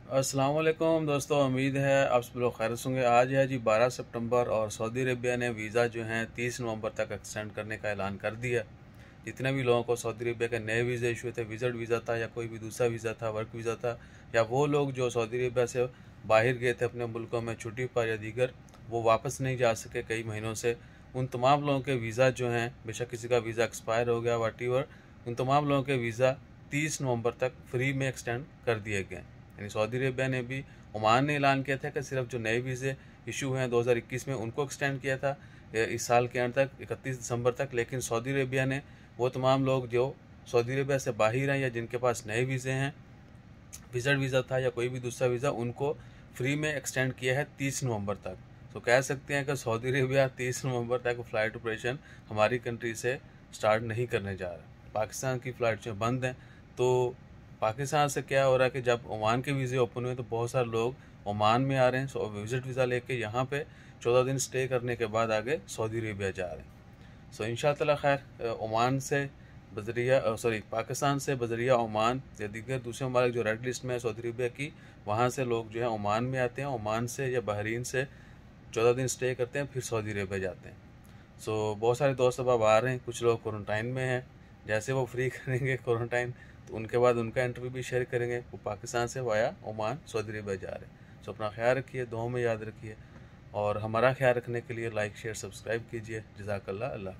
अस्सलाम वालेकुम दोस्तों, उम्मीद है आप सब लोग खैर होंगे। आज है जी 12 सितंबर और सऊदी अरेबिया ने वीज़ा जो है 30 नवंबर तक एक्सटेंड करने का ऐलान कर दिया। जितने भी लोगों को सऊदी अरेबिया के नए वीज़े इशू थे, विज़िट वीज़ा था या कोई भी दूसरा वीज़ा था, वर्क वीज़ा था, या वो लोग जो सऊदी अरेबिया से बाहर गए थे अपने मुल्कों में छुट्टी पर या दीगर, वो वापस नहीं जा सके कई महीनों से, उन तमाम लोगों के वीज़ा जो हैं, बेशक किसी का वीज़ा एक्सपायर हो गया वाटीवर, उन तमाम लोगों के वीज़ा 30 नवंबर तक फ्री में एक्सटेंड कर दिए गए। यानी सऊदी अरेबिया ने भी, ओमान ने ऐलान किया था कि सिर्फ जो नए वीज़े इशू हैं 2021 में उनको एक्सटेंड किया था इस साल के अंत तक 31 दिसंबर तक, लेकिन सऊदी अरेबिया ने वो तमाम लोग जो सऊदी अरेबिया से बाहर हैं या जिनके पास नए वीज़े हैं, विजिट वीज़ा था या कोई भी दूसरा वीज़ा, उनको फ्री में एक्सटेंड किया है 30 नवंबर तक। तो कह सकते हैं कि सऊदी अरेबिया 30 नवंबर तक फ़्लाइट ऑपरेशन हमारी कंट्री से स्टार्ट नहीं करने जा रहा। पाकिस्तान की फ़्लाइट जो बंद हैं, तो पाकिस्तान से क्या हो रहा है कि जब ओमान के वीज़े ओपन हुए तो बहुत सारे लोग ओमान में आ रहे हैं, सो विजिट वीज़ा लेके यहाँ पे 14 दिन स्टे करने के बाद आगे सऊदी अरेबिया जा रहे हैं। सो इंशाअल्लाह खैर ओमान से बजरिया पाकिस्तान से बजरिया ओमान या दीगर दूसरे ममालिक जो रेड लिस्ट में है सऊदी अरेबिया की, वहाँ से लोग जो है ओमान में आते हैं, ओमान से या बहरीन से 14 दिन स्टे करते हैं, फिर सऊदी अरेबिया जाते हैं। सो बहुत सारे दोस्त अब आ रहे हैं, कुछ लोग क्वारंटाइन में हैं, जैसे वो फ्री करेंगे क्वारंटाइन तो उनके बाद उनका इंटरव्यू भी शेयर करेंगे। वो पाकिस्तान से वाया ओमान सऊदी अरेबिया जा रहे हैं। सो अपना ख्याल रखिए, दुआओं में याद रखिए, और हमारा ख्याल रखने के लिए लाइक शेयर सब्सक्राइब कीजिए। जज़ाकल्लाह, अल्लाह।